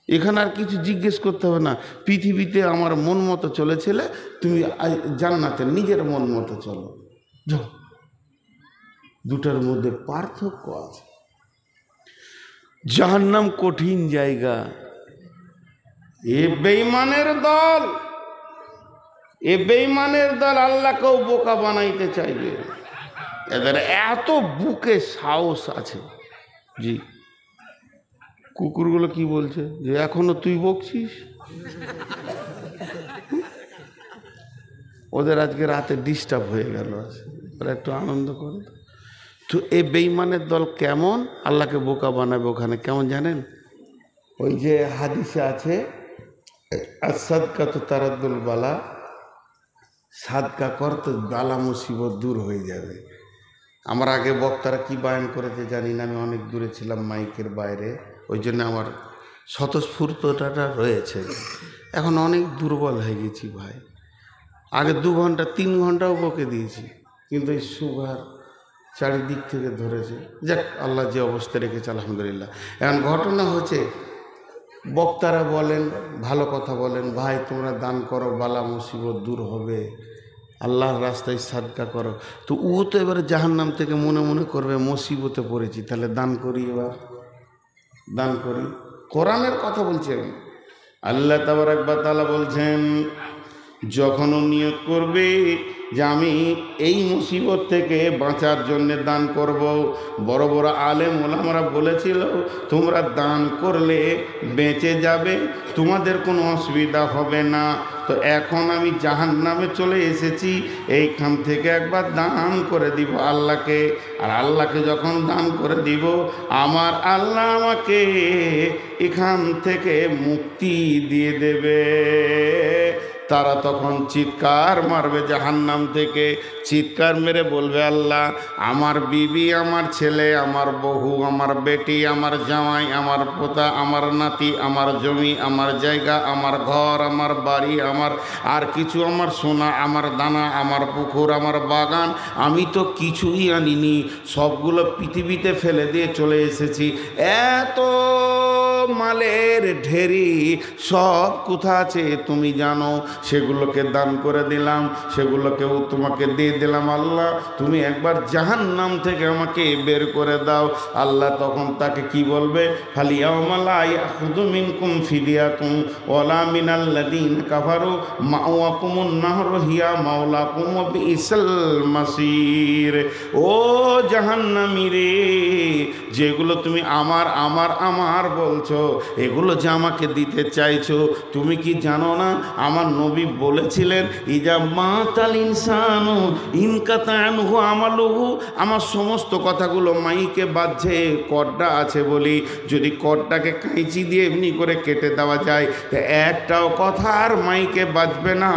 এখানে আর কিছু জিজ্ঞেস করতে হবে না। পৃথিবীতে আমার মন মতো চলেছিলে, তুমি জান্নাতে নিজের মন মতো চলো। দুটার মধ্যে পার্থক্য আছে। জাহান্নাম কঠিন জায়গা। এ বেঈমানের দল, এ বেঈমানের দল আল্লাহকেও বোকা বানাইতে চাইবে। এদের এত বুকে সাহস আছে। জি, কুকুরগুলো কি বলছে যে এখনো তুই বকছিস? ওদের আজকে রাতে ডিস্টার্ব হয়ে গেল, ওরা একটু আনন্দ করে। তো এই বেঈমানের দল কেমন আল্লাহকে বোকা বানাবে ওখানে, কেমন জানেন? ওই যে হাদিসে আছে, সাদকা তো তারাদ্দুল বালা, সাদকা কর তো বালা মুসিবত দূর হয়ে যাবে। আমার আগে বক্তারা কি বায়ান করেছে জানি না, আমি অনেক দূরে ছিলাম মাইকের বাইরে, ওই জন্য আমার স্বতঃস্ফূর্তটা রয়েছে। এখন অনেক দুর্বল হয়ে গেছি ভাই। আগে 2 ঘন্টা 3 ঘন্টাও বকে দিয়েছি, কিন্তু এই সুগার চারিদিক থেকে ধরেছে। যাক, আল্লাহ যে অবস্থা রেখেছে আলহামদুলিল্লাহ। এখন ঘটনা হচ্ছে, বক্তারা বলেন, ভালো কথা বলেন, ভাই তোমরা দান করো, বালা মুসিবত দূর হবে, আল্লাহর রাস্তায় সাদকা করো। তো ও তো এবারে জাহান্নাম থেকে মনে মনে করবে মুসিবতে পড়েছি, তাহলে দান করি, এবার দান করি। কোরআনের কথা বলছি আমি। আল্লাহ তাবারক ওয়া তাআলা বলছেন, যখন ও নিয়ত করবে যে আমি এই মুসিবত থেকে বাঁচার জন্য দান করব, বড় বড় আলেম ওলামারা বলেছিল তোমরা দান করলে বেঁচে যাবে, তোমাদের কোনো অসুবিধা হবে না। তো এখন আমি জাহান্নামে চলে এসেছি, এইখান থেকে একবার দান করে দিব আল্লাহকে। আর আল্লাহকে যখন দান করে দিব, আমার আল্লাহ আমাকে এখান থেকে মুক্তি দিয়ে দেবে। তারা তখন চিৎকার মারবে জাহান্নাম থেকে, চিৎকার মেরে বলবে, আল্লাহ আমার বিবি, আমার ছেলে, আমার বউ, আমার বেটি, আমার জামাই, আমার পোতা, আমার নাতি, আমার জমি, আমার জায়গা, আমার ঘর, আমার বাড়ি, আমার আর কিছু, আমার সোনা, আমার দানা, আমার পুকুর, আমার বাগান, আমি তো কিছুই আনিনি, সবগুলো পৃথিবীতে ফেলে দিয়ে চলে এসেছি। এত মালের ঢেরি সব কোথা আছে তুমি জানো, সেগুলোকে দান করে দিলাম, সেগুলোকেও তোমাকে দিয়ে দিলাম। আল্লাহ তুমি একবার জাহান্নাম থেকে আমাকে বের করে দাও। আল্লাহ তখন তাকে কি বলবে, ফালিয়াউমা লা ইয়াখুযু মিনকুম ফিদিয়াতুন ওয়ালা মিনাল্লাযীনা কাফারু মাওয়াকুমুন নাহরু হিয়া মাওলাকুম ওয়া বিইসাল মাসীর। ও জাহান্নামী রে, যেগুলো তুমি আমার আমার আমার বলছো, এগুলো যে আমাকে দিতে চাইছো, তুমি কি জানো না আমার নবী বলেছিলেন, ইজা মাতাল ইনসানু ইনকাতা আনহু আমালুহু, আমার সমস্ত কথাগুলো মাইকে বাজছে, কর্ডা আছে বলি, যদি কর্ডাকে কাঁচি দিয়ে এমনি করে কেটে দেওয়া যায়, তো একটাও কথা আর মাইকে বাজবে না,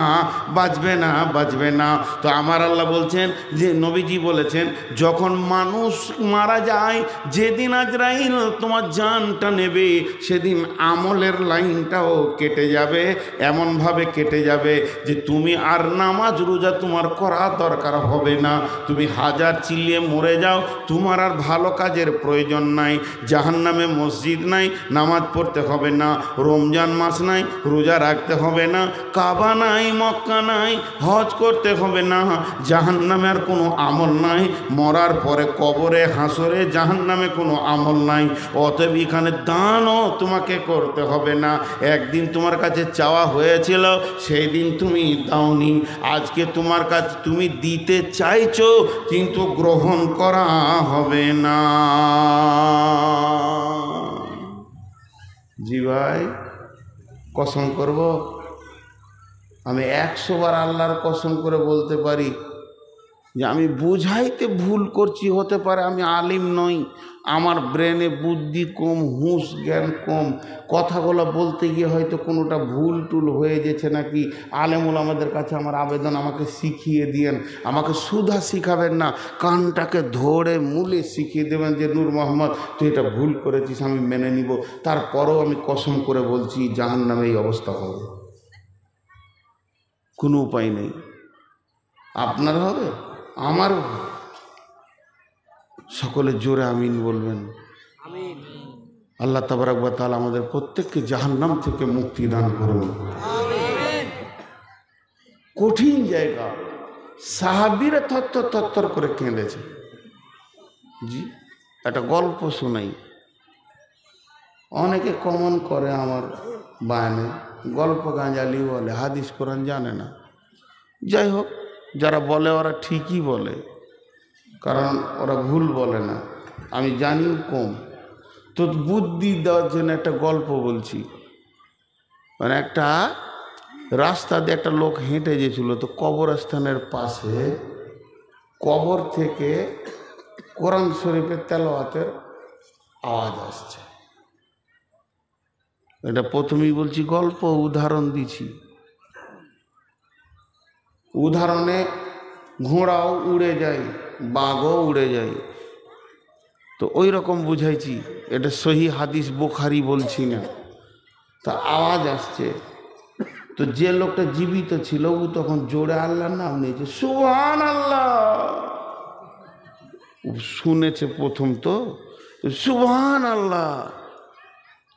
বাজবে না, বাজবে না। তো আমার আল্লাহ বলছেন যে নবীজি বলেছেন, যখন মানুষ মারা যায়, যেদিন আজরাইল তোমার জানটা নেবে, সেদিন আমলের লাইনটাও কেটে যাবে, এমনভাবে কেটে যাবে যে তুমি আর নামাজ রোজা তোমার করা দরকার হবে না। তুমি হাজার চিল্লিয়ে মরে যাও, তোমার আর ভালো কাজের প্রয়োজন নাই। জাহান্নামে মসজিদ নাই, নামাজ পড়তে হবে না। রমজান মাস নাই, রোজা রাখতে হবে না। কাবা নাই, মক্কা নাই, হজ করতে হবে না। জাহান্নামে আর কোনো আমল নাই। মরার পরে কবরে হাসরে জাহান্নামে কোনো আমল নাই। অতএব এখানে দানও তোমাকে করতে হবে না। একদিন তোমার কাছে চাওয়া হয়েছিল, সেই দিন তুমি দাওনি। আজকে তোমার কাছে তুমি দিতে চাইছো, কিন্তু গ্রহণ করা হবে না। জি ভাই, কসম করব, আমি 100 বার আল্লাহর কসম করে বলতে পারি যে আমি বুঝাইতে ভুল করছি, হতে পারে আমি আলিম নই, আমার ব্রেনে বুদ্ধি কম, হুঁশ জ্ঞান কম, কথাগুলো বলতে গিয়ে হয়তো কোনোটা ভুল টুল হয়ে গেছে নাকি। আলেমুল আমাদের কাছে আমার আবেদন, আমাকে শিখিয়ে দিয়েন, আমাকে সুধা শিখাবেন না, কানটাকে ধরে মূলে শিখিয়ে দেবেন যে নূর মোহাম্মদ তুই এটা ভুল করেছিস, আমি মেনে নিব। তারপরেও আমি কসম করে বলছি জাহান্নামে এই অবস্থা হবে, কোনো উপায় নেই। আপনার হবে, আমারও। সকলে জোরে আমিন বলবেন। আল্লাহ তাবারক ওয়া তাআলা আমাদের প্রত্যেককে জাহান্নাম থেকে মুক্তি দান করুন। কঠিন জায়গা, সাহাবীরা থরথর করে কেঁদেছে। জি, একটা গল্প শোনাই। অনেকে কমন করে আমার বায়ানে, গল্প গাঁজালি বলে, হাদিস কোরআন জানে না। যাই হোক, যারা বলে ওরা ঠিকই বলে, কারণ ওরা ভুল বলে না, আমি জানিও কম। তো বুদ্ধি দেওয়ার জন্য একটা গল্প বলছি। মানে একটা রাস্তা দিয়ে একটা লোক হেঁটে গেছিল, তো কবরস্থানের পাশে কবর থেকে কোরআন শরীফের তেলাওয়াতের আওয়াজ আসছে। এটা প্রথমেই বলছি গল্প, উদাহরণ দিছি। উদাহরণে ঘোড়াও উড়ে যায়, বাঘও উড়ে যায়, তো ওই রকম বুঝাইছি। এটা সহি হাদিস, বুখারী বলছি না। তা আওয়াজ আসছে, তো যে লোকটা জীবিত ছিল ও তখন জোরে আল্লাহর নাম নিয়েছে, সুবহানাল্লাহ। শুনেছে প্রথম, তো সুবহানাল্লাহ।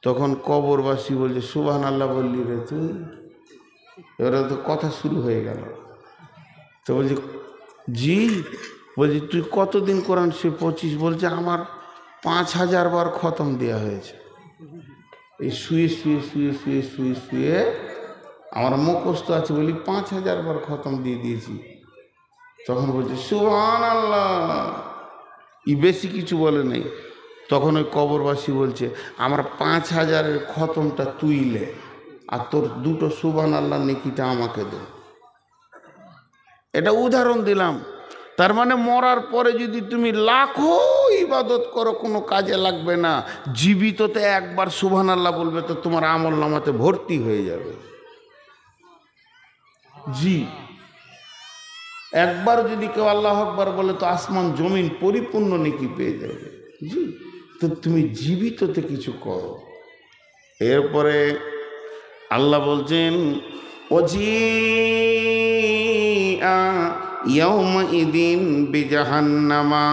তখন কবরবাসী বলছে, সুবহানাল্লাহ বললি রে তুই? এবারে তো কথা শুরু হয়ে গেল। তো বলছে, জি। বলছি, তুই কতদিন কোরআন শরীফ পড়ছিস? বলছে, আমার 5000 বার খতম দেওয়া হয়েছে। এই শুয়ে শুয়ে শুয়ে শুয়ে শুয়ে শুয়ে আমার মুখস্থ আছে বলি 5000 বার খতম দিয়ে দিয়েছি। তখন বলছে সুবহানাল্লাহ, বেশি কিছু বলে নেই। তখন ওই কবরবাসী বলছে, আমার 5000-এর খতমটা তুইলে, আর তোর 2টো সুবহানাল্লাহ নেকিটা আমাকে দে। এটা উদাহরণ দিলাম। তার মানে মরার পরে যদি তুমি লাখো ইবাদত করো, কোনো কাজে লাগবে না। জীবিততে একবার সুবহানাল্লাহ বলবে তো তোমার আমল নামাতে ভর্তি হয়ে যাবে। জি, একবার যদি কেউ আল্লাহু আকবার বলে তো আসমান জমিন পরিপূর্ণ নেকি পেয়ে যাবে। জি, তো তুমি জীবিততে কিছু করো। এরপরে আল্লাহ বলছেন, ওজিআ ইয়াউমাইযিন বিজাহান্নামা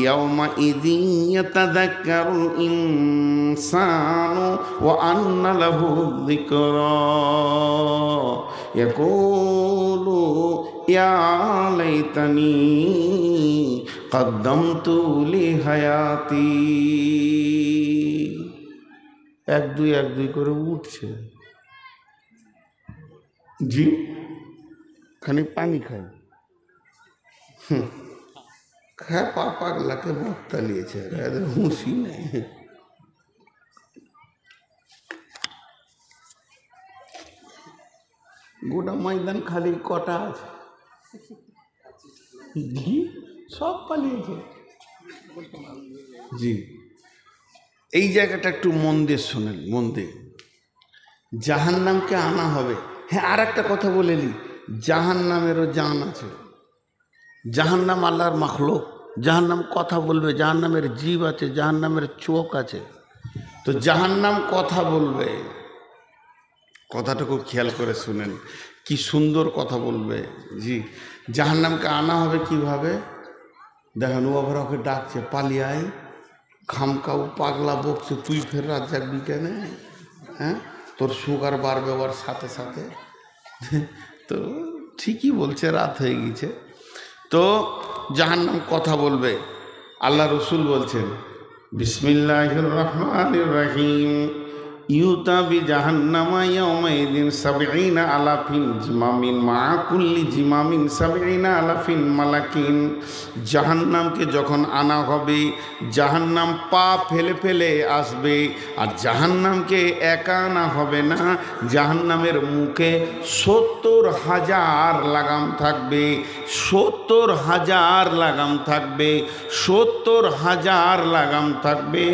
ইয়াউমাইযিন ইয়াতাযাক্কারুল ইনসানু ওয়া আন্না লাহু যিকরা ইয়াকুলু ইয়া লাইতানি কদ্দামতু লিহায়াতি। 1-2 করে উঠছে। জি, খানি পানি খাই, খায় পাগলাকে বক্তা নিয়েছে, এদের হুঁশি নেই। গোটা ময়দান খালি কটা আছে, জি সব পালিয়েছে। জি, এই জায়গাটা একটু মন দিয়ে শোনেন, মন দিয়ে। জাহান্নামকে আনা হবে। হ্যাঁ, আর একটা কথা বলে নি, জাহান্নামেরও জান আছে। জাহান্নাম আল্লাহর মাখলুক, জাহান্নাম কথা বলবে, জাহান্নামের জীব আছে, জাহান্নামের চোখ আছে। তো জাহান্নাম কথা বলবে, কথাটা খুব খেয়াল করে শুনেন, কি সুন্দর কথা বলবে। জি, জাহান্নামকে আনা হবে কিভাবে? দেখেন, ও আবার ওকে ডাকছে, পালিয়ে আয়, খামকাউ পাগলা বকছে, তুই ফের রাত জাগবি কেন? হ্যাঁ, তোর সুগার বাড়বে ওর সাথে সাথে। তো ঠিকই বলছে, রাত হয়ে গেছে। তো জাহান্নাম কথা বলবে। আল্লাহ রসুল বলছেন, বিসমিল্লাহির রহমানির রহিম, ইউতা বি জাহান্নামা ইয়াউমাইযিন 70 আলাফিন জিমামিন মা কুল্লি জিমামিন 70 আলাফিন মালাকিন। জাহান্নামকে যখন আনা হবে, জাহান্নাম পা ফেলে ফেলে আসবে। আর জাহান্নামকে একা আনা হবে না, জাহান্নামের মুখে 70,000 লাগাম থাকবে, 70,000 লাগাম থাকবে, 70,000 লাগাম থাকবে।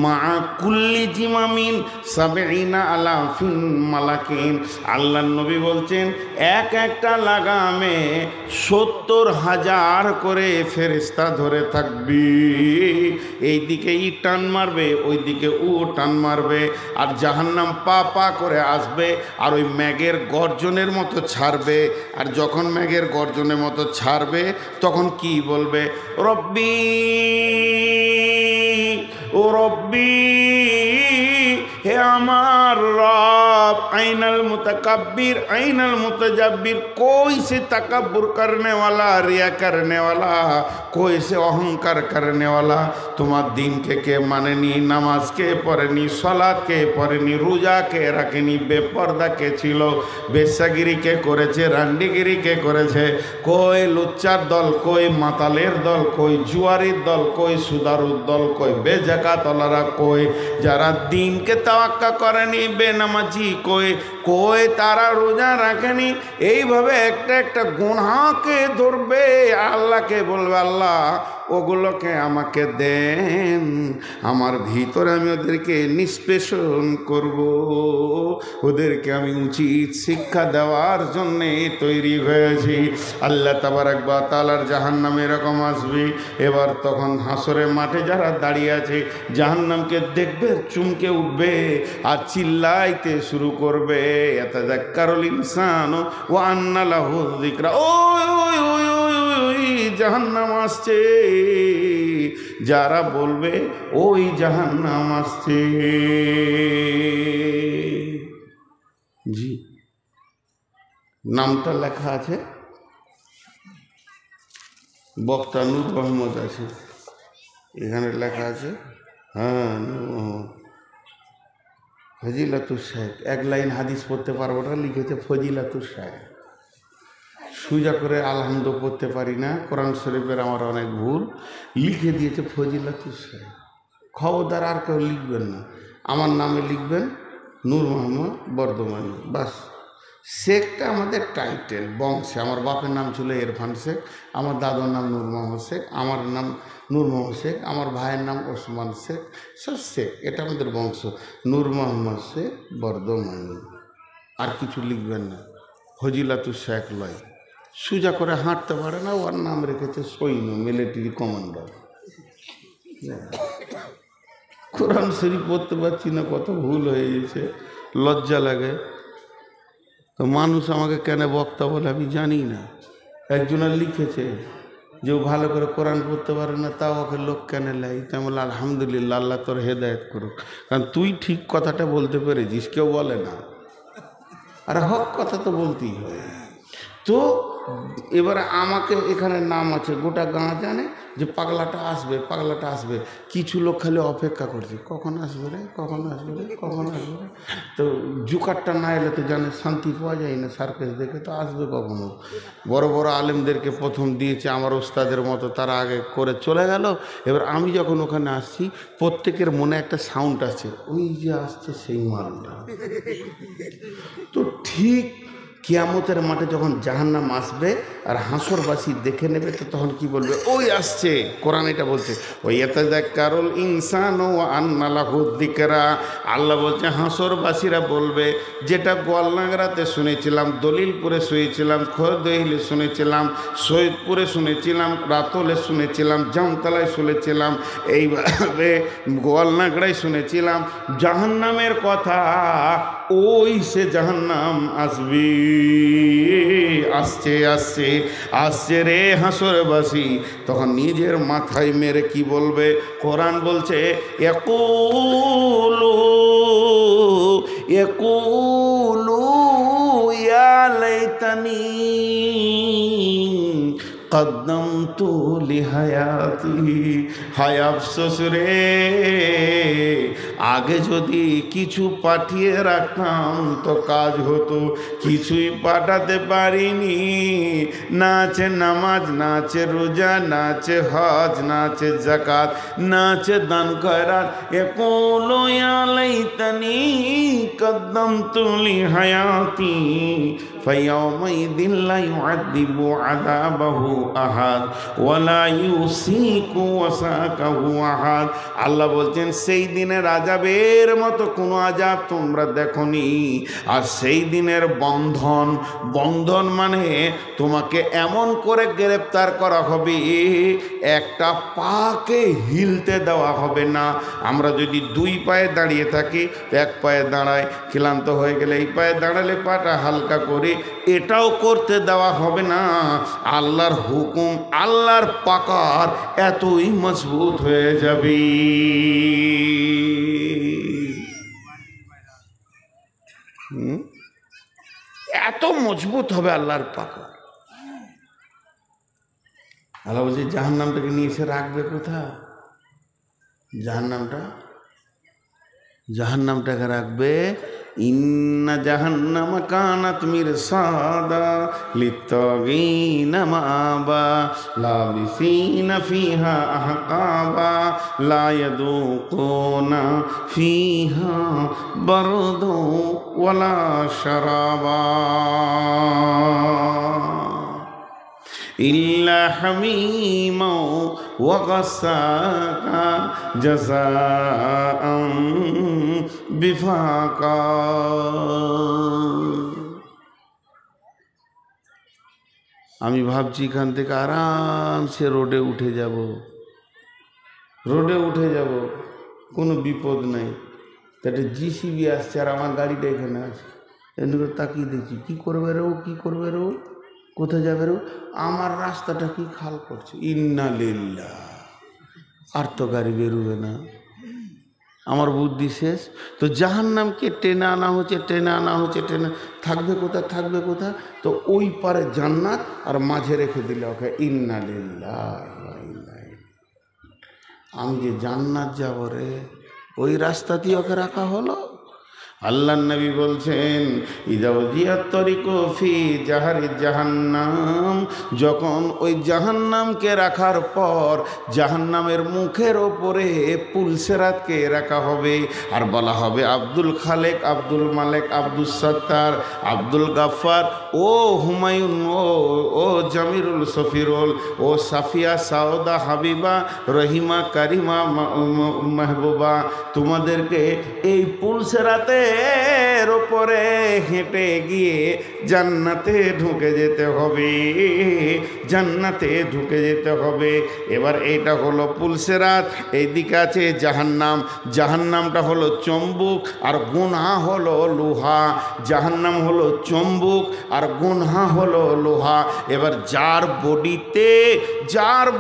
মা কুল্লি জিমামিন 70 আলাফিন মালাকিন। আল্লাহ নবী বলছেন, একটা লাগামে 70,000 করে ফেরেশতা ধরে থাকবে। এইদিকে ই টান মারবে, ওইদিকে ও টান মারবে। আর জাহান্নাম পা পা করে আসবে, আর ওই ম্যাগের গর্জনের মতো ছাড়বে। আর যখন ম্যাগের গর্জনের মতো ছাড়বে, তখন কি বলবে? রব্বি ও রব্বি হে আমার रब आइनल मुतकब्बिर आइनल मुतजब्बिर, कोई से तकब्बुर करने वाला, रिया करने वाला, कोई से अहंकार करने वाला। তোমার দিনকে কে মানেনি, নামাজ কে পড়েনি, সালাত কে পড়েনি, রোজা কে রাখেনি, বেপরদা কে ছিল, বেশ্যাগিরি কে করেছে, রান্ডিগিরি কে করেছে, কই লুচ্চার দল, কই মাতালের দল, কই জুয়ারির দল, কই সুদারুর দল, কই বেজাকাতওয়ালারা, কই যারা দিনকে তাওয়াক্কা করেনি, বেনামাজি, কই কই তারা রোজা রাখেনি। এইভাবে একটা একটা গুনাহকে ধরবে, আল্লাহকে বলবে আল্লাহ ওগুলোকে আমাকে দেন, আমার ভিতরে আমি ওদেরকে নিষ্পেষণ করব, ওদেরকে আমি উচিত শিক্ষা দেওয়ার জন্যে তৈরি হয়েছি। আল্লাহ তাবারাক ওয়া তাআলার জাহান্নাম এরকম আসবে। এবার তখন হাসরের মাঠে যারা দাঁড়িয়ে আছে জাহান্নামকে দেখবে, চমকে উঠবে আর চিল্লাইতে শুরু করবে, ইয়াতাযাক্কারুল ইনসানু ওয়া আন্না লাহু যিকরা। ওই ওই ওই ওই জাহান্নাম আসছে, যারা বলবে ওই জাহান্নাম আসছে। জি, নামটা লেখা আছে, বক্তা নূর মোহাম্মদ আছে, এখানে লেখা আছে। হ্যাঁ, নূর মোহাম্মদ ফজিলাতুস শাইখ। এক লাইন হাদিস পড়তে পারবো না, লিখেছে ফজিলাতুস শাইখ। সোজা করে আলহামদু পড়তে পারি না, কোরআন শরীফের আমার অনেক ভুল, লিখে দিয়েছে ফজিলাতুস শাইখ। খবরদার আর কেউ লিখবেন না, আমার নামে লিখবেন নূর মোহাম্মদ বর্ধমানী, বাস। শেখটা আমাদের টাইটেল বংশে, আমার বাপের নাম ছিল ইরফান শেখ, আমার দাদার নাম নূর মোহাম্মদ শেখ, আমার নাম নূর মোহাম্মদ শেখ, আমার ভাইয়ের নাম ওসমান শেখ, সব শেখ, এটা আমাদের বংশ। নূর মোহাম্মদ শেখ বর্ধমানী, আর কিছু লিখবেন না। ফজিলাতুস শাইখ লয়, সোজা করে হাঁটতে পারে না, ওর নাম রেখেছে সৈন্য, মিলিটারি কমান্ডার। কোরআন শরীফ পড়তে পারছি না, কত ভুল হয়ে গেছে, লজ্জা লাগে। তো মানুষ আমাকে কেন বক্তা বলে আমি জানি না। একজনের লিখেছে যে ও ভালো করে কোরআন পড়তে পারে না, তাও ওকে লোক কেন লাই। তাই বলে আলহামদুলিল্লাহ, আল্লাহ তোর হেদায়েত করুক, কারণ তুই ঠিক কথাটা বলতে পেরেছিস, কেউ বলে না। আর হক কথা তো বলতেই হয়। তো এবার আমাকে এখানে নাম আছে, গোটা গাঁ জানে যে পাগলাটা আসবে, পাগলাটা আসবে। কিছু লোক খালি অপেক্ষা করছে, কখন আসবে রে, কখন আসবে রে, কখন আসবে রে। তো জুকারটা না এলে তো জানে শান্তি পাওয়া যায় না, সার্কেস দেখে তো আসবে কখনো। বড় বড় আলেমদেরকে প্রথম দিয়েছে আমার ওস্তাদের মতো, তারা আগে করে চলে গেল। এবার আমি যখন ওখানে আসছি, প্রত্যেকের মনে একটা সাউন্ড আছে, ওই যে আসছে সেই মালটা। তো ঠিক কিয়ামতের মাঠে যখন জাহান্নাম আসবে আর হাসরবাসী দেখে নেবে, তো তখন কি বলবে, ওই আসছে। কোরআন এটা বলছে, ওই ইয়াতাযাক্কারুল ইনসানু ওয়া আন্না লাহু যিকরা। আল্লাহ বলছে হাসরবাসীরা বলবে, যেটা গোয়ালনাগরাতে শুনেছিলাম, দলিলপুরে শুনেছিলাম, খোরদহিলে শুনেছিলাম, সৈয়দপুরে শুনেছিলাম, রাতলে শুনেছিলাম, জামতলায় শুনেছিলাম, এইভাবে গোয়ালনাগড়ায় শুনেছিলাম জাহান্নামের কথা, ওই সে জাহান্নাম আসবে, আসছে আসছে আসছে রে হাসরবাসী। তখন নিজের মাথায় মেরে কি বলবে, কোরআন বলছে ইয়াকুলু ইয়াকুলু ইয়া লাইতানি কদ্দমতু লিহায়াতি। হায় আফসোস রে, আগে যদি কিছু পাঠিয়ে রাখতাম তো কাজ হতো, কিছুই পাঠাতে পারিনি। না আছে নামাজ, না আছে রোজা, না আছে হজ, না আছে যাকাত, না আছে দান খয়রাত। ইয়াকুলু ইয়া লাইতানি কদ্দমতু লিহায়াতি ফায়াউমাইযিন লা ইউআযযিবু আযাবাহু আহাদ ওয়ালা ইউসিকু ওয়াসাকাহু আহাদ। আল্লাহ বলছেন সেই দিনের আযাবের মতো কোনো আযাব তোমরা দেখোনি। আর সেই দিনের বন্ধন, বন্ধন মানে তোমাকে এমন করে গ্রেফতার করা হবে, একটা পাকে হিলতে দেওয়া হবে না। আমরা যদি দুই পায়ে দাঁড়িয়ে থাকি, এক পায়ে দাঁড়ায়, ক্লান্ত হয়ে গেলে এই পায়ে দাঁড়ালে পাটা হালকা করে, এটাও করতে দেওয়া হবে না। আল্লাহর হুকুম, আল্লাহর পাকার এতই মজবুত হয়ে যাবে। এত মজবুত হবে আল্লাহর পাকড়। আল্লাহ বলছে জাহান্নামটাকে নিয়ে এসে রাখবে কোথায়? জাহান্নামটাকে রাখবে ইন্না জাহান্নামা কানাত মিরসাদা লিত্তাগিনা মাআবা লাবিসিনা ফিহা আহকাবা লা ইয়াদুকুনা ফিহা বারদু ওয়ালা শারাবা ইল্লা হামিমা ওয়া গাসাকা জাযাআন বিফাকা। আমি ভাবছি এখান থেকে আরামসে রোডে উঠে যাব, কোনো বিপদ নাই। তাতে জিসিবি আসছে আর আমার গাড়িটা এখানে আছে, এদিকে তাকিয়ে দেখছি কী করবে রে ও, কোথায় যাবে রে? আমার রাস্তাটা কি খাল করছে। ইন্না লিল্লাহ, আর তো গাড়ি বেরোবে না, আমার বুদ্ধি শেষ। তো জাহান্নামকে টেনে আনা হচ্ছে, থাকবে কোথা? তো ওই পারে জান্নাত আর মাঝে রেখে দিলে ওকে ইন্না লিল্লাহ। আমি যে জান্নাত যাব রে, ওই রাস্তাতেই ওকে রাখা হলো। আল্লাহ নবী বলছেন ইদা উজিয়াত তরিকু ফি জাহারি জাহান্নাম, যখন ওই জাহান্নামকে রাখার পর জাহান্নামের মুখের ওপরে পুলসেরাতকে রাখা হবে আর বলা হবে আব্দুল খালেক, আব্দুল মালেক, আব্দুল সত্তার, আব্দুল গাফফার, ও হুমায়ুন, ও জামিরুল সফিরুল, ও সাফিয়া, সাউদা, হাবিবা, রহিমা, কারিমা, মাহবুবা, তোমাদেরকে এই পুলসেরাতে এর ওপরে হেঁটে গিয়ে জান্নাতে ঢুকে যেতে হবে। এবার এটা হলো পুলসেরাত, এইদিকে আছে জাহান্নামটা হলো চম্বুক আর গুনহা হলো লোহা। জাহান্নাম হলো চম্বুক আর গুনহা হলো লোহা। এবার যার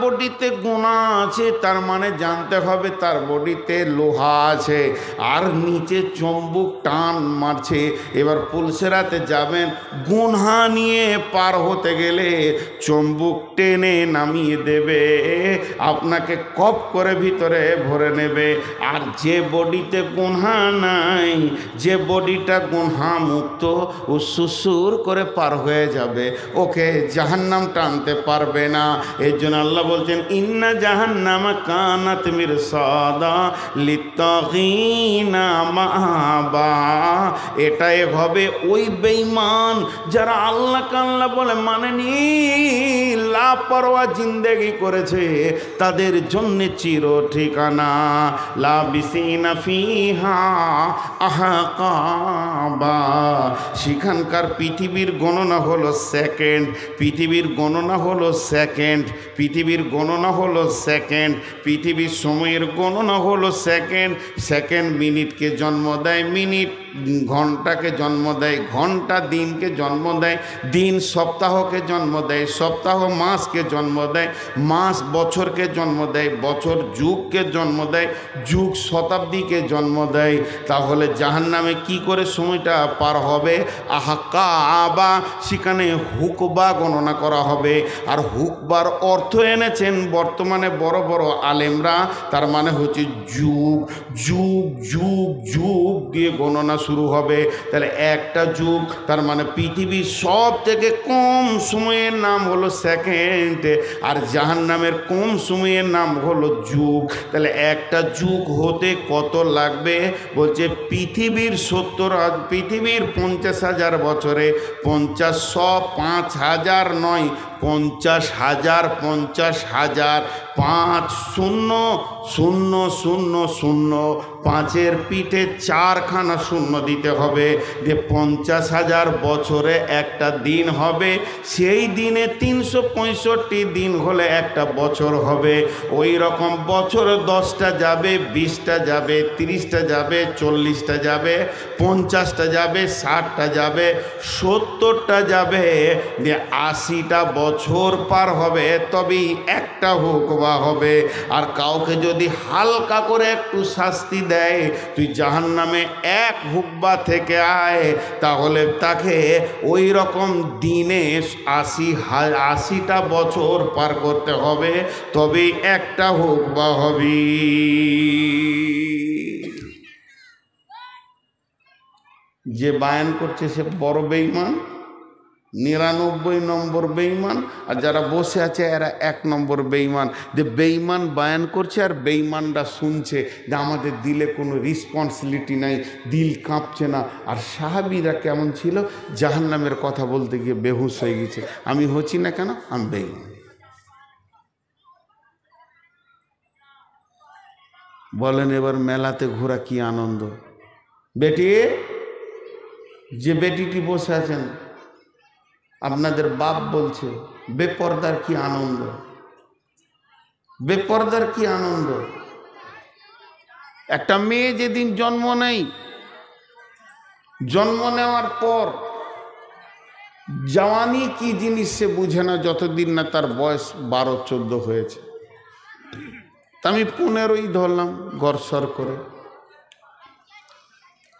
বডিতে গুনাহ আছে তার মানে জানতে হবে তার বডিতে লোহা আছে, আর নিচে চম্বুক টান মারছে। এবার পুলসেরাতে যাবেন, গুনহা নিয়ে পার হতে গেলে চম্বুক টেনে নামিয়ে দেবে, আপনাকে কপ করে ভিতরে ভরে নেবে। আর যে বডিতে গুনহা নাই, যে বডিটা গুনহা মুক্ত, ও সুসুর করে পার হয়ে যাবে, ওকে জাহান্নাম টানতে পারবে না। এই জন্য আল্লাহ বলছেন ইন্না জাহান্নামা কানাত মিরসাদা লিত্তাগিনা মাআবা। এটাই হবে ওই বেঈমান যারা আল্লাহ কাল্লা বলে মানেনি, লাপরোয়া জিন্দেগি করেছে, তাদের জন্য চির ঠিকানা লাবিসিনা ফিহা আহকাবা। সেখানকার পৃথিবীর গণনা হলো সেকেন্ড, পৃথিবীর সময়ের গণনা হলো সেকেন্ড মিনিটকে জন্ম দেয়, মিনিট ঘন্টাকে জন্ম দেয়, ঘন্টা দিনকে জন্ম দেয়, দিন সপ্তাহকে জন্ম দেয়, সপ্তাহ মাসকে জন্ম দেয়, মাস বছরকে জন্ম দেয়, বছর যুগকে জন্ম দেয়, যুগ শতাব্দীকে জন্ম দেয়। তাহলে জাহান্নামে কি করে সময়টা পার হবে? আহকাবা, সেখানে হুকবা গণনা করা হবে। আর হুকবার অর্থ এনেছেন বর্তমানে বড় বড় আলেমরা, তার মানে হচ্ছে যুগ দিয়ে গণনা শুরু হবে। তাহলে একটা যুগ, তার মানে পৃথিবীর সব থেকে কম সময়ের নাম হলো সেকেন্ড, আর জাহান্নামের কম সময়ের নাম হলো যুগ। তাহলে একটা যুগ হতে কত লাগবে? বলছে পৃথিবীর 50,000 বছরে 50, 5,000 নয়, 50,000, 5 0,0,0,0, পাঁচের পিঠে 4খানা শূন্য দিতে হবে। যে 50,000 বছরে একটা দিন হবে, সেই দিনে 365 দিন হলে একটা বছর হবে। ওই রকম বছর 10টা যাবে, 20টা যাবে, 30টা যাবে, 40টা যাবে, 50টা যাবে, 60টা যাবে, 70টা যাবে, যে 80টা বছর পার হবে তবেই একটা হুকবা হবে। আর কাউকে যদি হালকা করে একটু শাস্তি দেয়, তুই জাহান্নামে এক হুকবা থেকে আয়, তাহলে তাকে ওই রকম দিনে 80টা বছর পার করতে হবে, তবেই একটা হুকবা হবে। যে বায়ান করছে সে বড় বেঈমান, 99 নম্বর বেঈমান, আর যারা বসে আছে এরা 1 নম্বর বেঈমান। যে বেঈমান বায়ান করছে আর বেঈমানরা শুনছে, যে আমাদের দিলে কোনো রেসপন্সিবিলিটি নাই, দিল কাঁপছে না। আর সাহাবীরা কেমন ছিল, জাহান্নামের কথা বলতে গিয়ে বেহুশ হয়ে গেছে। আমি হচ্ছি না কেন, আমি বেঈমান। বলেন এবার মেলাতে ঘোরা কি আনন্দ। বেটি, যে বেটিটি বসে আছেন, আপনাদের বাপ বলছে বেপরদার কি আনন্দ, বেপরদার কি আনন্দ। একটা মেয়ে যেদিন জন্ম নেয়, জন্ম নেওয়ার পর জওয়ানি কি জিনিস সে বুঝে না, যতদিন না তার বয়স 12-14 হয়েছে। তা আমি 15ই ধরলাম গড়সর করে।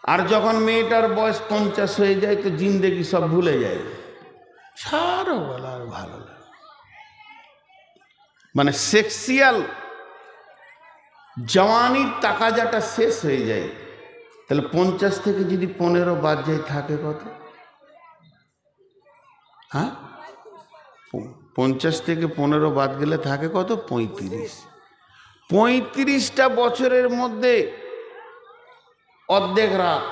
আর যখন মেয়েটার বয়স 50 হয়ে যায়, তো জিন্দেগি সব ভুলে যায়, ছাড়ো বলা আর ভালো লাগে। মানে সেক্সুয়াল জওয়ানির তাকাজাটা শেষ হয়ে যায়। তাহলে 50 থেকে যদি 15 বাদ যায়, থাকে কত? হ্যাঁ, 50 থেকে 15 বাদ গেলে থাকে কত? 35। 35টা বছরের মধ্যে অর্ধেক রাত,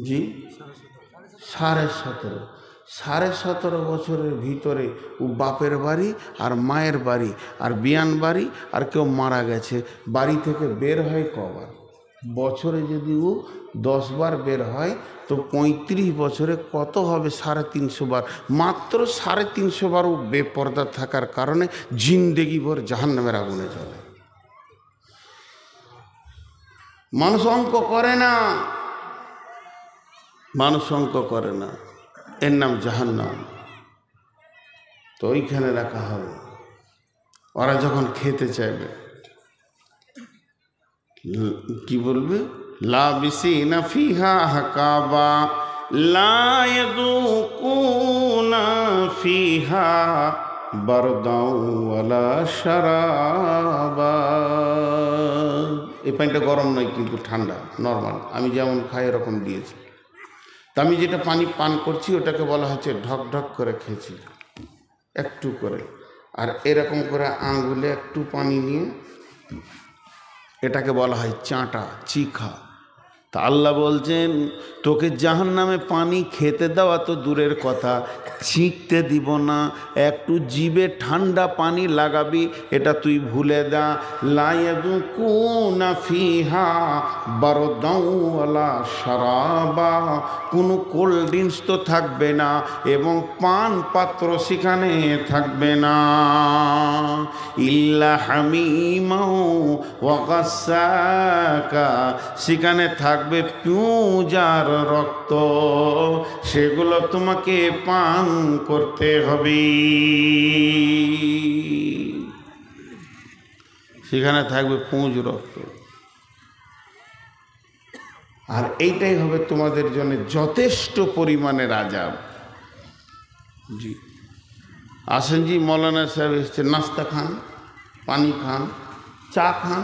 জি 17.5, 17.5 বছরের ভিতরে ও বাপের বাড়ি আর মায়ের বাড়ি আর বিয়ান বাড়ি আর কেউ মারা গেছে, বাড়ি থেকে বের হয় কবার? বছরে যদি ও 10 বার বের হয়, তো 35 বছরে কত হবে? 350 বার। মাত্র 350 বার ও বেপর্দা থাকার কারণে জিন্দেগি ভর জাহান্নামের আগুনে চলে। মানুষ অঙ্ক করে না, মানুষ অঙ্ক করে না, এর নাম জাহান্নাম। তো ওইখানে রাখা হবে। ওরা যখন খেতে চাইবে কি বলবে? লাবিসিনা ফিহা হাকাবা লা ইয়াযুকুনা ফিহা বারদাও ওয়ালা শারাবা। এই পানিটা গরম নয়, কিন্তু ঠান্ডা, নর্মাল, আমি যেমন খাই এরকম দিয়েছি। তা আমি যেটা পানি পান করছি ওটাকে বলা হচ্ছে ঢক ঢক করে খেয়েছি, একটু করে। আর এরকম করে আঙ্গুলে একটু পানি নিয়ে, এটাকে বলা হয় চাঁটা, চিখা। তা আল্লাহ বলছেন, তোকে জাহান্নামে পানি খেতে দেওয়া তো দূরের কথা, ছিঁকতে দিব না। একটু জিভে ঠান্ডা পানি লাগাবি, এটা তুই ভুলে দা। লা ইয়াযুকুনা ফিহা বারদাও ওয়ালা শারাবা, কোনো কোল্ড ড্রিঙ্কস তো থাকবে না, এবং পান পাত্র সেখানে থাকবে না। ইল্লা হামিমাও ওয়া গাসসাকা, সেখানে থাকবে পিঁউজ আর রক্ত, সেগুলো তোমাকে পান করতে হবে। সেখানে থাকবে পুঁজ রক্ত। আর এইটাই হবে তোমাদের জন্য যথেষ্ট পরিমাণের আযাব। জি আসেন জি, মৌলানা সাহেব এসছে, নাস্তা খান, পানি খান, চা খান।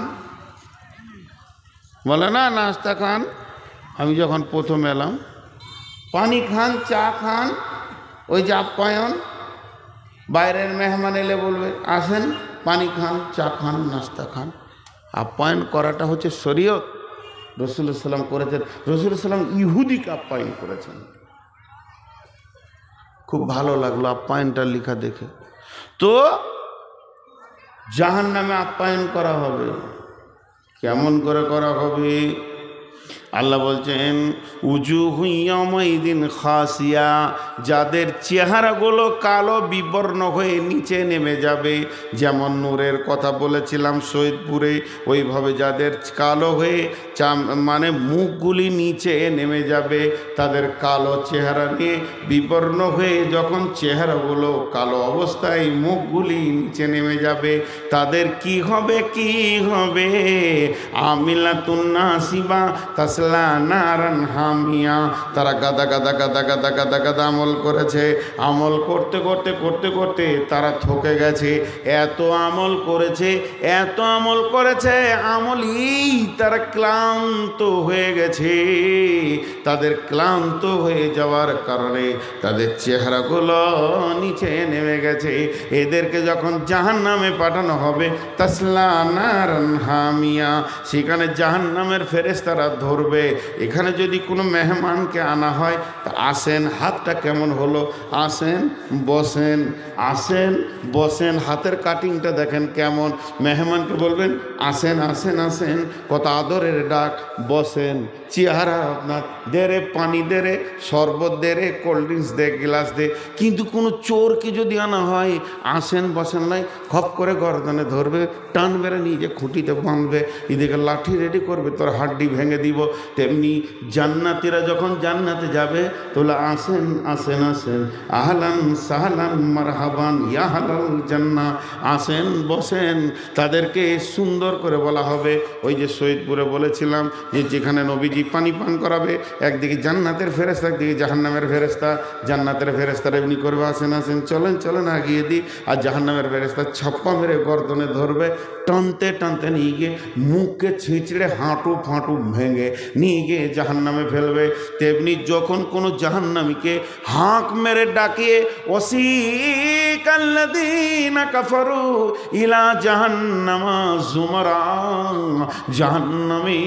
বলে না নাস্তা খান, আমি যখন প্রথম এলাম, পানি খান, চা খান, ওই যে আপ্যায়ন। বাইরের মেহমান এলে বলবে আসেন, পানি খান, চা খান, নাস্তা খান। আপ্যায়ন করাটা হচ্ছে শরীয়ত, রাসূলুল্লাহ সাল্লাম করেছেন। রাসূলুল্লাহ সাল্লাম ইহুদিকে আপ্যায়ন করেছেন। খুব ভালো লাগলো আপ্যায়নটা লেখা দেখে। তো জাহান্নামে আপ্যায়ন করা হবে, কেমন করে করা হবে? আল্লাহ বলছেন উজুহু ইয়াওমাইদিন খাসিয়া, যাদের চেহারাগুলো কালো বিবর্ণ হয়ে নিচে নেমে যাবে, যেমন নূরের কথা বলেছিলাম সৈয়দপুরে, ওইভাবে যাদের কালো হয়ে মানে মুখগুলি নিচে নেমে যাবে, তাদের কালো চেহারা নিয়ে বিবর্ণ হয়ে যখন চেহারাগুলো কালো অবস্থায় মুখগুলি নিচে নেমে যাবে, তাদের কি হবে কি হবে? আমিলাতুন নাসিবা তাসলা নারান হামিয়া, তারা গাদা গাদা গাদা গাদা গাদা গাদা আমল করেছে, আমল করতে করতে করতে করতে তারা থকে গেছে, এত আমল করেছে এত আমল করেছে, আমলই তারা ক্লান্ত হয়ে গেছে। তাদের ক্লান্ত হয়ে যাওয়ার কারণে তাদের চেহারাগুলো নিচে নেমে গেছে। এদেরকে যখন জাহান্নামে পাঠানো হবে, তাসলা নারান হামিয়া, সেখানে জাহান্নামের ফেরেশতারা ধরবে। এখানে যদি কোনো মেহমানকে আনা হয়, তা আসেন, হাতটা কেমন হলো, আসেন বসেন, আসেন বসেন, হাতের কাটিংটা দেখেন কেমন। মেহমানকে বলবেন আসেন আসেন আসেন, কত আদরের ডাক, বসেন, চেহারা আপনার দেরে, পানি দেরে, শরবত দেরে, কোল্ড ড্রিঙ্কস দে, গ্লাস দে। কিন্তু কোনো চোরকে যদি আনা হয়, আসেন বসেন নাই, খপ করে গর্দনে ধরবে, টান বেড়ে নিজে খুঁটিতে বাঁধবে, এদিকে লাঠি রেডি করবে, তোর হাড্ডি ভেঙে দিব। তেমনি জান্নাতিরা যখন জান্নাতে যাবে, তোলা আসেন আসেন আসেন, আহলান সাহলান মারহাবান ইয়া হালাল জান্নাহ, আসেন বসেন। তাদেরকে সুন্দর করে বলা হবে, ওই যে সৈয়দপুরে বলেছিলাম যে যেখানে নবীজি পানি পান করাবে, একদিকে জান্নাতের ফেরেশতা, একদিকে জাহান্নামের ফেরেশতা। জান্নাতের ফেরেশতারা এমনি করবে, আসেন আসেন, চলেন চলেন আগিয়ে দিই। আর জাহান্নামের ফেরেশতা ছাপ্পা মেরে গর্দনে ধরবে, টানতে টানতে নিয়ে গিয়ে মুখকে ছিঁচড়ে হাঁটু ফাঁটু ভেঙে নিয়ে গিয়ে জাহান্নামে ফেলবে। তেমনি যখন কোনো জাহান্নামীকে হাঁক মেরে ডাকিয়ে ওয়াসিকাল্লাযীনা কাফারু ইলা জাহান্নামা যুমারা, জাহান্নামে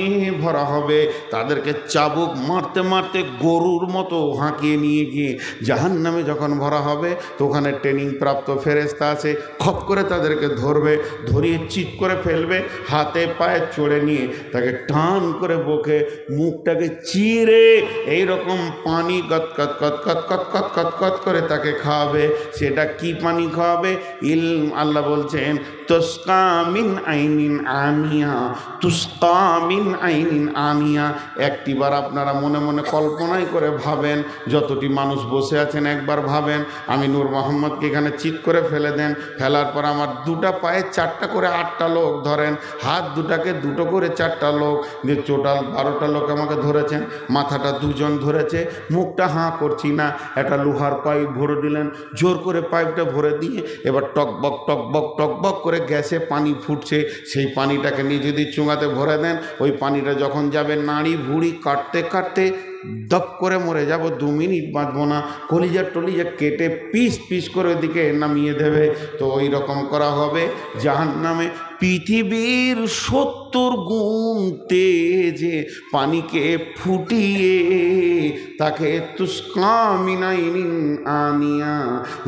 ভরা হবে, তাদেরকে চাবুক মারতে মারতে গরুর মতো হাঁকিয়ে নিয়ে গিয়ে জাহান্নামে যখন ভরা হবে, তো ওখানে ট্রেনিং প্রাপ্ত ফেরেশতা আছে, খপ করে তাদেরকে ধরবে, ধরিয়ে চিৎ করে ফেলবে, হাতে পায়ে চড়ে নিয়ে তাকে টান করে বকে মুখটাকে চিরে এইরকম পানি কত কত কত কত কত কত কত কত করে তাকে খাওয়াবে। সেটা কি পানি খাওয়াবে? আল্লাহ বলছেন তুসকা মিন আইনিন আনিয়া, তুসকা মিন আইনিন আনিয়া। একটিবার আপনারা মনে মনে কল্পনাই করে ভাবেন, যতটি মানুষ বসে আছেন একবার ভাবেন, আমি নূর মোহাম্মদকে এখানে চিৎ করে ফেলে দেন, ফেলার পর আমার দুটা পায়ে চারটা করে 8টা লোক ধরেন, হাত দুটাকে দুটো করে 4টা লোক দিয়ে টোটাল 12টা লোক আমাকে ধরেছেন, মাথাটা 2 জন ধরেছে, মুখটা হাঁ করছি না, একটা লোহার পাইপ ভরে দিলেন, জোর করে পাইপটা ভরে দিয়ে এবার টকবক টকবক টকবক করে গ্যাসে পানি ফুটছে, সেই পানিটাকে নিয়ে যদি চুঙাতে ভরে দেন, ওই পানিটা যখন যাবে নাড়ি ভুড়ি কাটতে কাটতে দপ করে মরে যাব, 2 মিনিট বাঁচবো না, কলিজা টলিজা কেটে পিস পিস করে ওদিকে নামিয়ে দেবে। তো ওই রকম করা হবে জাহান্নামে। পৃথিবীর 70 গুণ তেজে পানিকে ফুটিয়ে তাকে তুসকা মিন আইনিন আনিয়া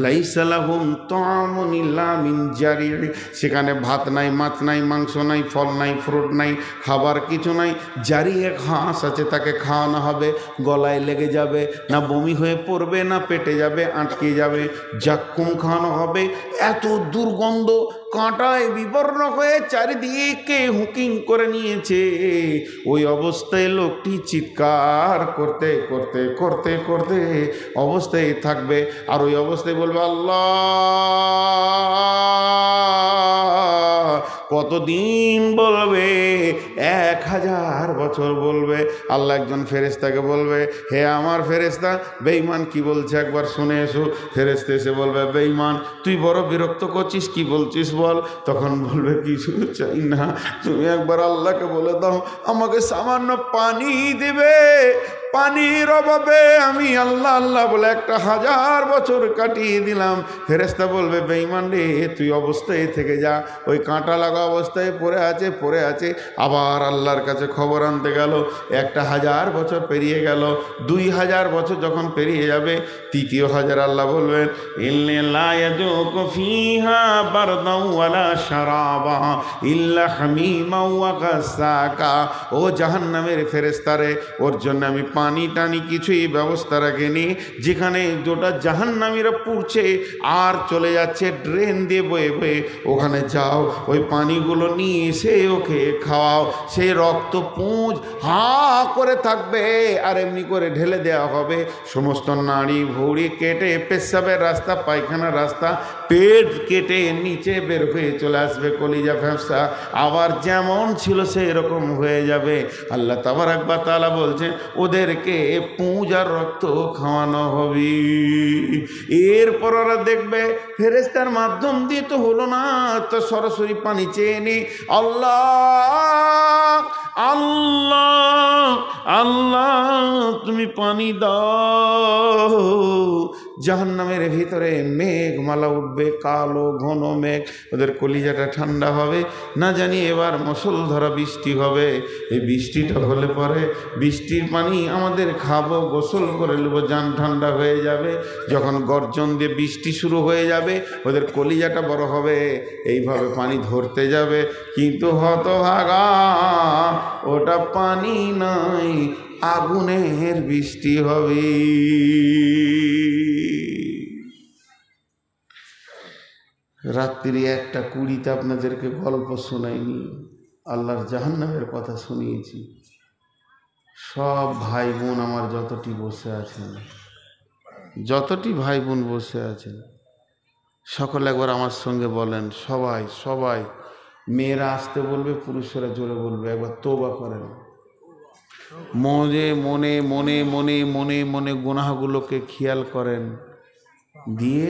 লাইসা লাহুম তা'আমুন ইল্লা মিন জারি', সেখানে ভাত নাই, মাছ নাই, মাংস নাই, ফল নাই, ফ্রুট নাই, খাবার কিছু নাই, জারিয়ে ঘাস আছে, তাকে খাওয়ানো হবে, গলায় লেগে যাবে, না বমি হয়ে পড়বে, না পেটে যাবে, আটকে যাবে, জাক্কুম খাওয়ানো হবে। এত দুর্গন্ধ, কাঁটায় বিবর্ণ হয়ে চারিদিকে হুকিং করে নিয়েছে। ওই অবস্থায় লোকটি চিৎকার করতে করতে করতে করতে অবস্থায় থাকবে, আর ওই অবস্থায় বলবে আল্লাহ। কতদিন বলবে? 1000 বছর বলবে। আল্লাহ একজন ফেরেশতাকে বলবে, হে আমার ফেরেশতা, বেঈমান কি বলছে একবার শুনে এসো। ফেরেশতা এসে বলবে, বেঈমান তুই বড় বিরক্ত করছিস, কি বলছিস বল। তখন বলবে, কিছু চাই না, তুমি একবার আল্লাহকে বলে দাও আমাকে সামান্য পানি দিবে, পানির অভাবে আমি আল্লাহ আল্লাহ বলে 1000 বছর কাটিয়ে দিলাম। ফেরেশতা বলবে, বেঈমান রে তুই অবস্থায় থেকে যা, ওই কাঁটা লাগা থাকা অবস্থায় পড়ে আছে। আবার আল্লাহর কাছে খবর আনতে গেল। 1000 বছর পেরিয়ে গেল, 2000 বছর যখন পেরিয়ে যাবে, তৃতীয় হাজার আল্লাহ বলবেন ইন্না লা ইয়াযুকু ফিহা বারদাও ওয়ালা শারাবা ইল্লা হামিমা ওয়া গাসাকা। ও জাহান্নামের ফেরেশতারে, ওর জন্য আমি পানি টানি কিছুই ব্যবস্থা রাখিনি। যেখানে যেটা জাহান্নামীরা পুড়ছে আর চলে যাচ্ছে ড্রেন দিয়ে বয়ে বয়ে, ওখানে যাও, ওই পানিগুলো নিয়ে এসে ওকে খাওয়াও। সেই রক্ত পুঁজ হা করে থাকবে আর এমনি করে ঢেলে দেওয়া হবে। সমস্ত নাড়ি ভুঁড়ি কেটে, পেশাবের রাস্তা, পায়খানার রাস্তা, পেট কেটে নিচে বের হয়ে চলে আসবে কলিজা ফ্যাপসা, আবার যেমন ছিল সেই রকম হয়ে যাবে। আল্লাহ তাবারাক ওয়া তাআলা বলছেন ওদেরকে পুঁজ আর রক্ত খাওয়ানো হবে। এরপর ওরা দেখবে ফেরেশতার মাধ্যম দিয়ে তো হলো না, তো সরাসরি পানি চেয়ে নি। আল্লাহ আল্লাহ আল্লাহ তুমি পানি দাও। জাহান্নামের ভিতরে মেঘমালা উঠবে, কালো ঘন মেঘ, ওদের কলিজাটা ঠান্ডা হবে। না জানি এবার মুষলধারা বৃষ্টি হবে। এই বৃষ্টিটা হলে পরে বৃষ্টির পানি আমাদের খাবো, গোসল করে নেবো, জান ঠান্ডা হয়ে যাবে। যখন গর্জন দিয়ে বৃষ্টি শুরু হয়ে যাবে, ওদের কলিজাটা বড় হবে, এইভাবে পানি ধরতে যাবে। কিন্তু হতভাগা, ওটা পানি নাই, আগুনের বৃষ্টি হবে। রাত্রি 1:20 আপনাদেরকে গল্প শোনাইনি, আল্লাহর জাহান্নামের কথা শুনিয়েছি। সব ভাই বোন আমার যতটি বসে আছেন, যতটি ভাই বোন বসে আছেন, সকলে একবার আমার সঙ্গে বলেন, সবাই সবাই, মেয়েরা আসতে বলবে, পুরুষেরা জোরে বলবে, একবার তওবা করেন। মনে মনে মনে মনে মনে মনে গুনাহগুলোকে খেয়াল করেন, দিয়ে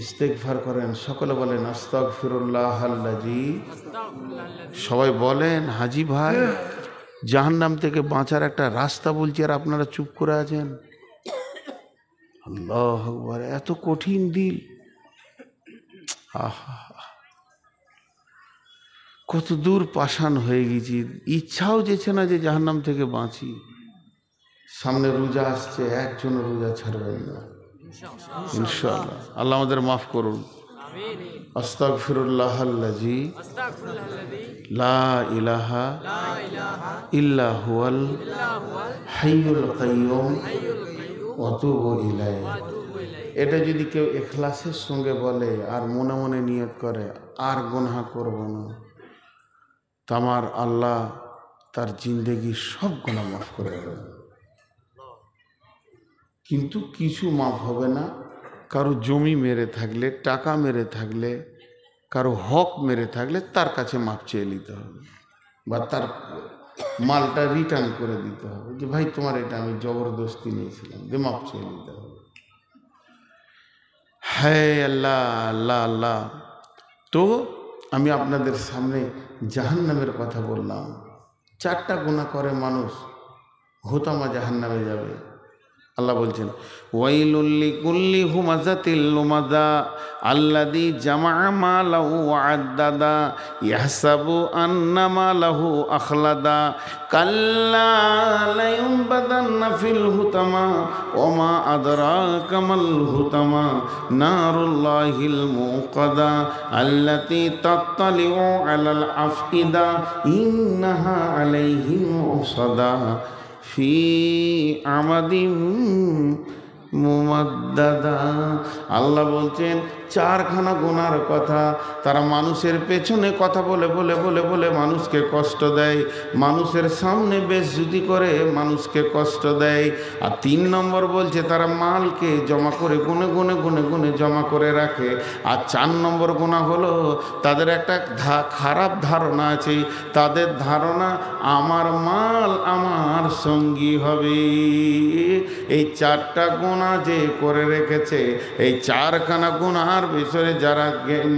ইস্তেগফার করেন। সকলে বলেন আস্তাগফিরুল্লাহাল্লাযী। সবাই বলেন হাজি ভাই, জাহান্নাম থেকে বাঁচার একটা রাস্তা বলছি আর আপনারা চুপ করে আছেন। আল্লাহু আকবার, এত কঠিন দিল। আহা, কত দূর পাষাণ হয়ে গেছি, ইচ্ছাও যেছে না যে জাহান্নাম থেকে বাঁচি। সামনে রোজা আসছে, একজন রোজা ছাড়বেন না ইনশাআল্লাহ। আল্লাহ আমাদের মাফ করুন। আস্তাগফিরুল্লাহাল্লাযী লা ইলাহা ইল্লা হুয়াল হাইয়ুল কাইয়্যুম ওয়া আতুবু ইলাইহি। এটা যদি কেউ ইখলাসের সঙ্গে বলে আর মনে মনে নিয়ত করে আর গুনাহ করব না, আমার আল্লাহ তার জিন্দেগির সব গুনাহ মাফ করে দেবেন। কিন্তু কিছু মাফ হবে না। কারো জমি মেরে থাকলে, টাকা মেরে থাকলে, কারো হক মেরে থাকলে তার কাছে মাপ চেয়ে নিতে হবে, বা তার মালটা রিটার্ন করে দিতে হবে, যে ভাই তোমার এটা আমি জবরদস্তি নিয়েছিলাম, যে মাপ চেয়ে নিতে হবে। হ্যাঁ আল্লাহ আল্লাহ আল্লাহ। তো আমি আপনাদের সামনে জাহান্নামের কথা বললাম। 4টা গুনাহ করে মানুষ হোতামা জাহান্নামে যাবে। আল্লাহ বলছেন ওয়াইলুল লিকুল্লি হুমাযাতিল লুমাযা আল্লাযী জামা'a মালাহু ওয়া আদ্দাদা ইয়াহসাবু আন্না মালাহু আখলাদা কাল্লা লায়ুনবাযান্না ফিল হুতামা ওয়া মা আদরাকা মাল হুতামা নারুল্লাহিল মুকাদা আল্লাতী তাত্তালি'উ আলাল আফইদা ইন্নাহা আলাইহিম মুসাদা ফি আমাদিম মুমাদ্দাদা। আল্লাহ বলছেন 4খানা গুনার কথা। তারা মানুষের পেছনে কথা বলে বলে বলে বলে মানুষকে কষ্ট দেয়, মানুষের সামনে বেইজ্জতি করে মানুষকে কষ্ট দেয়। আর 3 নম্বর বলছে তারা মালকে জমা করে গুনে গুনে গুনে গুনে জমা করে রাখে। আর 4 নম্বর গুনাহ হলো তাদের একটা খারাপ ধারণা আছে। তাদের ধারণা আমার মাল আমার সঙ্গী হবে। এই 4টা গুনাহ যে করে রেখেছে, এই 4খানা গুনার বিষয়ে যারা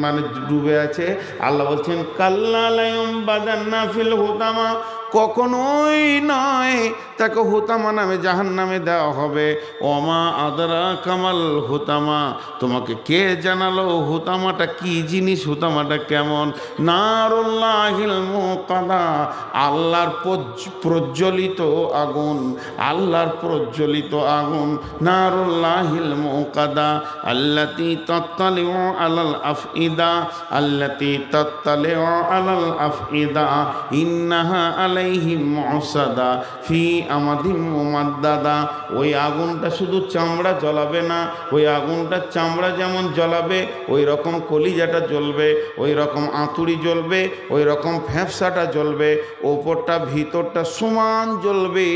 মানে ডুবে আছে, আল্লাহ বলছেন কাল্লা লায়ুনবাযান্না ফিল হুতামা, কখনোই নয় তাকে হুতামা নামে জাহান্নামে দেওয়া হবে। ওমা আদরা কামাল হুতামা, তোমাকে কে জানালো হুতামাটা কি জিনিস, হুতামাটা কেমন? নারুল্লাহিল মুকাদা, আল্লাহর প্রজ্বলিত আগুন, আল্লাহর প্রজ্বলিত আগুন। নারুল্লাহিল মুকাদা আল্লাতী তাত্তালিউ আলাল আফইদা, আল্লাতী তাত্তালিউ আলাল আফইদা ইন্নাহা আলাইহিম মুসাদা ফি আমাদিম মুমাদ্দাদা। ওই আগুনটা শুধু চামড়া জ্বলাবে না, ওই আগুনটা চামড়া যেমন জ্বলাবে ওই রকম কলিজাটা জ্বলবে, ওই রকম আঁতুড়ি জ্বলবে, ওই রকম ফ্যাঁপসাটা জ্বলবে, ওপরটা ভিতরটা সমান জ্বলবে।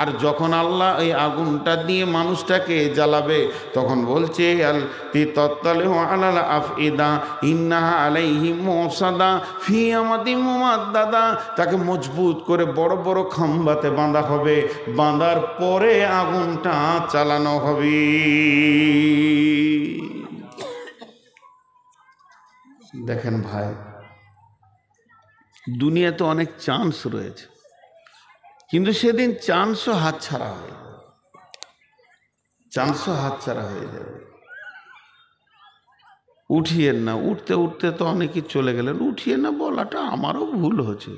আর যখন আল্লাহ এই আগুনটা দিয়ে মানুষটাকে জ্বালাবে তখন বলছে আল্লাতী তাত্তালিউ আলাল আফইদা ইন্নাহা আলাইহিম মুসাদা ফি আমাদিম মুমাদ্দাদা। তাকে মজবুত করে বড় বড় খাম্বাতে বাঁধা হবে, বাঁধার পরে আগুনটা চালানো হবে। দেখেন ভাই, দুনিয়াতে অনেক চান্স রয়েছে, কিন্তু সেদিন চান্সও হাতছাড়া হয়ে যাবে, চান্সও হাতছাড়া হয়ে যাবে। উঠিয়েন না, উঠতে উঠতে তো অনেকে চলে গেলেন, উঠিয়ে না বলাটা আমারও ভুল হয়েছে,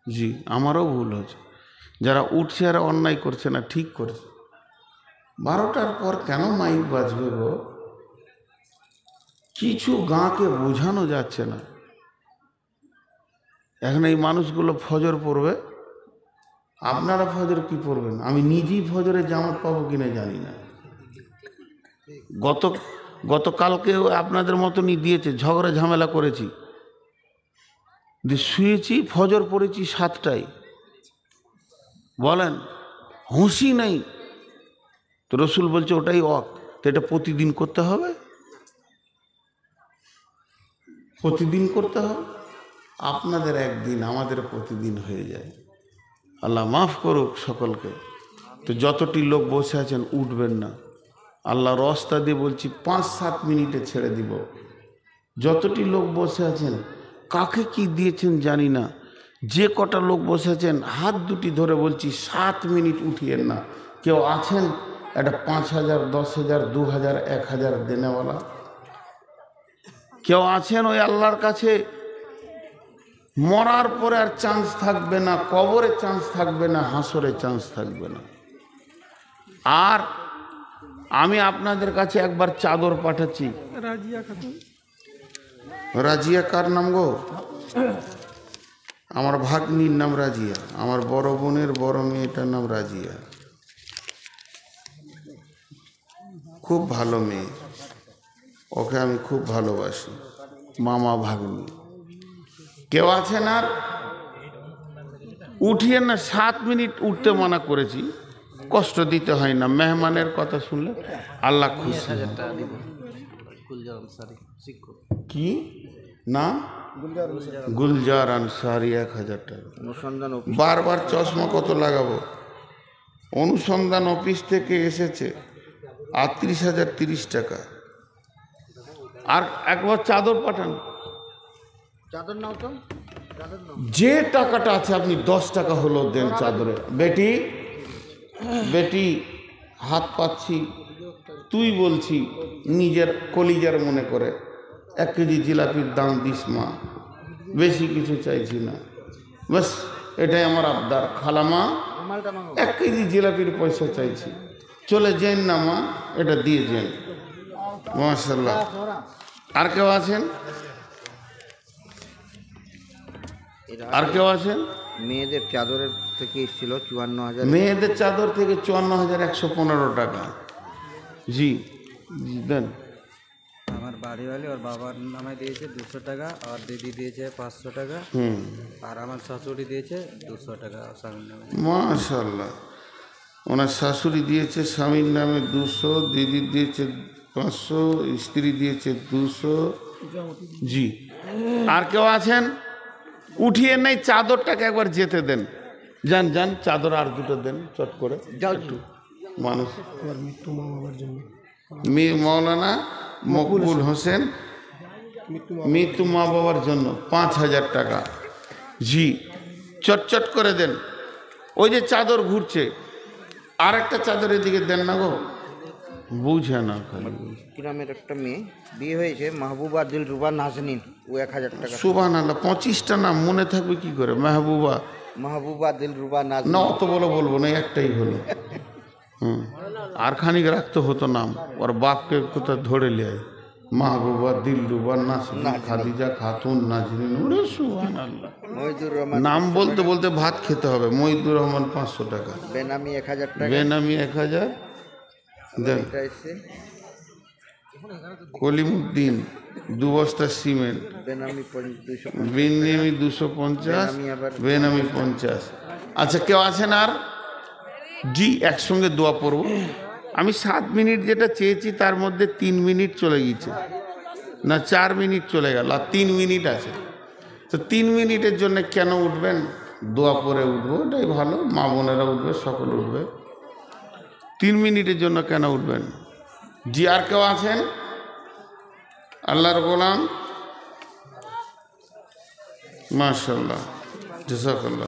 জি আমারও ভুল হয়েছে। যারা উঠছে আর অন্যায় করছে না, ঠিক করছে। 12টার পর কেন মাইক বাজবে গো? কিছু গাঁকে বোঝানো যাচ্ছে না। এখন এই মানুষগুলো ফজর পড়বে, আপনারা ফজর কি পড়বেন? আমি নিজেই ফজরে জামাত পাবো কিনা জানি না। গতকালকেও আপনাদের মতনই দিয়েছে, ঝগড়া ঝামেলা করেছি, শুয়েছি, ফজর পড়েছি 7টায়। বলেন হুঁশি নেই তো? রসুল বলছে ওটাই তো এটা প্রতিদিন করতে হবে, প্রতিদিন করতে হবে। আপনাদের একদিন, আমাদের প্রতিদিন হয়ে যায়। আল্লাহ মাফ করুক সকলকে। তো যতটি লোক বসে আছেন উঠবেন না, আল্লাহর রাস্তা দিয়ে বলছি 5-7 মিনিটে ছেড়ে দিব। যতটি লোক বসে আছেন, কাকে কি দিয়েছেন জানি না, যে কটা লোক বসে আছেন হাত দুটি ধরে বলছি 7 মিনিট উঠিয়েন না। কেউ আছেন একটা 5,000, 10,000, 2,000, 1,000 দেনেওয়ালা? কেউ আছেন ওই আল্লাহর কাছে মরার পরে আর চান্স থাকবে না, কবরে চান্স থাকবে না, হাসরে চান্স থাকবে না? আর আমি আপনাদের কাছে একবার চাদর পাঠাচ্ছি। রাজিয়া খাতুন। রাজিয়া কার নাম গো? আমার ভাগ্নির নাম রাজিয়া, আমার বড় বোনের বড় মেয়েটার নাম রাজিয়া। খুব ভালো মেয়ে, ওকে আমি খুব ভালোবাসি, মামা ভাগ্নি। কেউ আছেন আর উঠিয়ে না? 7 মিনিট উঠতে মানা করেছি, কষ্ট দিতে হয় না। মেহমানের কথা শুনলে আল্লাহ খুশি। কি না? গুলজার আনসারি 1,000 টাকা। বারবার চশমা কত লাগাবো? অনুসন্ধান অফিস থেকে এসেছে 38,030 টাকা। আর একবার চাদর পাঠান। চাদর নাও তো, যে টাকাটা আছে আপনি 10 টাকা হলো দেন চাদরে। বেটি বেটি হাত পাচ্ছি, তুই বলছি নিজের কলিজার মনে করে 1 কেজি জিলাপির দাম দিস মা, বেশি কিছু চাইছি না, বাস এটাই আমার আবদার। খালামা 1 কেজি জিলাপির পয়সা চাইছি, চলে যেন না মা, এটা দিয়ে যেন। মাশাআল্লাহ। আর কেউ আছেন? আর কেউ আছেন? মেয়েদের চাদরের থেকে এসেছিল 54,000। মেয়েদের চাদর থেকে 54,115 টাকা। জি জি দেন। আমার বাড়িওয়ালি ওর বাবার নামে দিয়েছে 200 টাকা, আর দিদি দিয়েছে 500 টাকা, আর আমার শাশুড়ি দিয়েছে 200 টাকা স্বামীর নামে। মাশাআল্লাহ। ওনার শাশুড়ি দিয়েছে স্বামীর নামে 200, দিদি দিয়েছে 500, স্ত্রী দিয়েছে 200। জি। আর কেউ আছেন? উঠিয়ে নেই, চাদরটাকে একবার যেতে দেন। যান যান, চাদর আর দুটো দেন চট করে। একটু মানুষ মৌলানা মকবুল হোসেন মৃত্যু মা বাবার জন্য 5,000 টাকা। জি চটচট করে দেন। ওই যে চাদর ঘুরছে, আর একটা চাদর এদিকে দেন না গো, বুঝে না খালি। গ্রামের একটা মেয়ে বিয়ে হয়েছে, মাহবুবা দিলরুবা নাজনীন, ও 1000 টাকা। সুবহানাল্লাহ, 25টা নাম মনে থাকবে কি করে? মেহবুবা মাহবুবা দিলরুবা না, নাজনীন। অত বলবো না, একটাই হলো। আর খানিক রাখতে হতো নাম, ওর বাপকে কোথাও ধরে লিয়ায়, মাহবুবা দিলরুবা নাজনীন খাদিজা খাতুন নাজনীন। ওরে সুবহানাল্লাহ, মহিদুর রহমান নাম বলতে বলতে ভাত খেতে হবে। মহিদুর রহমান 500 টাকা, বেনামি 1000 টাকা। বেনামি 1000 দেন। এটা এসছে কলিমুদ্দিন 2 বস্তা সিমেন্ট, বেনামি 200। বেনামি 250, বেনামি 50। আচ্ছা, কেউ আছেন আর? জি, একসঙ্গে দোয়া পড়ব। আমি 7 মিনিট যেটা চেয়েছি তার মধ্যে 3 মিনিট চলে গেছে, না 4 মিনিট চলে গেল, আর 3 মিনিট আছে। তো 3 মিনিটের জন্য কেন উঠবেন? দোয়া পড়ে উঠবো, এটাই ভালো। মা বোনেরা উঠবে, সকলে উঠবে। 3 মিনিটের জন্য কেন উঠবেন? জি, আর কেউ আছেন? আল্লাহর গোলাম, মাশাআল্লাহ, জাযাকাল্লাহ।